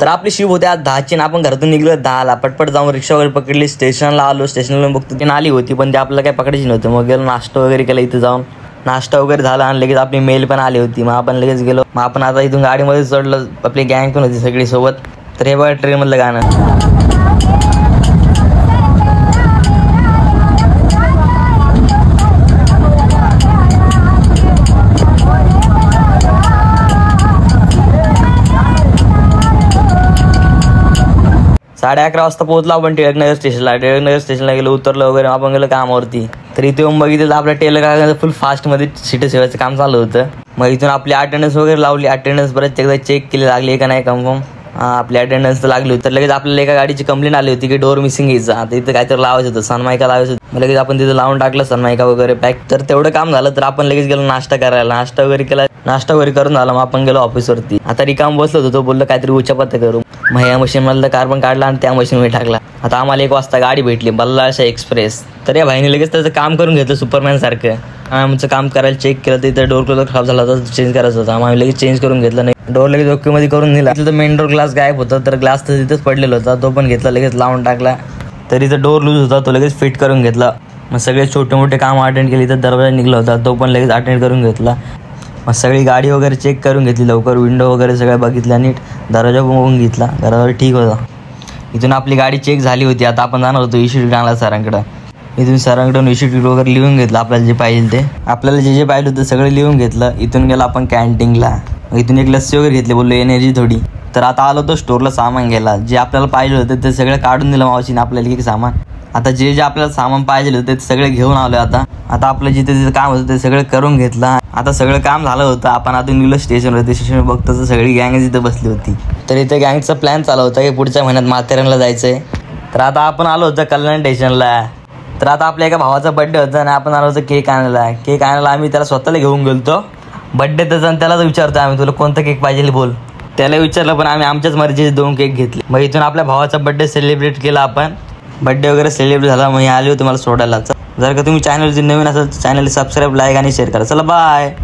तर आपली शिप होती आज 10ची, आपण घरातून निघलो 10ला. पटपट जाऊन रिक्षा वगैरे पकडली, स्टेशनला आलो. स्टेशनला बघतो ती आली होती, पण ते आपल्याला काही पकडायची नव्हतं. मग गेलो नाश्ता वगैरे केला, इथे जाऊन नाश्ता वगैरे झाला आणि लगेच आपली मेल पण आली होती. मग आपण लगेच गेलो. मग आपण आता इथून गाडीमध्ये चढलो, आपली गँग पण होती सगळी सोबत. तर हे बघा ट्रेनमधलं गाणं. 11:30 वाजता पोहोचलो आपण टिळकनगर स्टेशनला. टिळकनगर स्टेशनला गेलो, उतरलो वगैरे, आपण गेलो कामावरती. तर इथे येऊन बघितलं तर आपल्या टेलर फुल फास्टमध्ये सीट सेवायचं काम चालू होतं. मग इथून आपली अटेंडन्स वगैरे लावली. अटेंडन्स परत एकदा चेक केली, लागली का नाही कन्फर्म. आपली अटेंडन्स तर लागली होती. तर लगेच आपल्याला एका गाडीची कंप्लेंट आली होती की डोर मिसिंग यायचं. आता इथं काहीतरी लावायचं होतं, सनमायका लावायचं होतं. लगेच आपण तिथं लावून टाकलं सनमायका वगैरे पॅक. तर तेवढं काम झालं. तर आपण लगेच गेलो नाश्ता करायला. नाश्ता वगैरे केला, नाश्ता वगैरे करून झाला. मग आपण गेलो ऑफिसवरती. आता रिकाम बसलो होतो, तो बोललो काहीतरी उच्चापत्ता करू. मग या मशीनमधलं कार्बन काढला आणि त्या मशीनमध्ये टाकला. आता आम्हाला 1 वाजता गाडी भेटली, बल्लाळशा एक्सप्रेस. तर या भाईने लगेच त्याचं काम करून घेतलं सुपरमॅन सारखं. आमचं काम करायला चेक केलं तर इथं डोर क्लोजर खराब झाला होता, चेंज करायचं होतं. आम्ही लगेच चेंज करून घेतलं. नाही डोर लगेच ओकेमध्ये करून दिला. तिथं मेन डोर ग्लास गायब होता, तर ग्लास तर तिथंच पडलेला होता, तो पण घेतला, लगेच लावून टाकला. तर इथं डोर लूज होता, तो लगेच फिट करून घेतला. मग सगळे छोटे मोठे काम अटेंड केले. इथं दरवाजा निघला होता, तो पण लगेच अटेंड करून घेतला. मग सगळी गाडी वगैरे चेक करून घेतली लवकर, विंडो वगैरे सगळ्या बघितल्या नीट, दरवाजा बघून घेतला, दरवाजा ठीक होता. इथून आपली गाडी चेक झाली होती. आता आपण जाणार होतो इश्यू आणला सरांकडं. इथून सरांकडून इश्यू वगैरे लिहून घेतलं, आपल्याला जे पाहिजे ते. आपल्याला जे पाहिजे होतं सगळं लिहून घेतलं. इथून गेलं आपण कॅन्टीनला. इथून एक लस्सी वगैरे घेतली, बोललो एनर्जी थोडी. तर आता आलो होतो स्टोरला सामान घ्यायला. जे आपल्याला पाहिजे होतं ते सगळं काढून दिलं मावशीने आपल्याला की सामान. आता जे आपल्याला सामान पाहिजे होतं ते सगळे घेऊन आलो. आता आपलं जिथे काम होतं ते सगळं करून घेतलं. आता सगळं काम झालं होतं. आपण आता निघलो स्टेशनवर. स्टेशनवर बघतो तर सगळी गँग तिथं बसली होती. तर इथे गँगचा प्लॅन चालू होता की पुढच्या महिन्यात माथेरानला जायचंय. तर आता आपण आलो होतो कल्याण स्टेशनला. तर आता आपल्या एका भावाचा बड्डे होता आणि आपण आलो होतो केक आणायला. केक आणायला आम्ही त्याला स्वतःला घेऊन गेलतो. बड्डे त्याचा आणि त्याला विचारतो आम्ही, तुला कोणता केक पाहिजे बोल. त्याला विचारलं, पण आम्ही आमच्याच मर्जीचे 2 केक घेतले. मग इथून आपल्या भावाचा बड्डे सेलिब्रेट केला आपण. बड्डे वगैरे सेलिब्रेट झाला. मग आले होते मला सोडायला. जर का तुम्ही चॅनल नवीन असेल तर चॅनल सबस्क्राईब, लाईक आणि शेअर करा. चला बाय.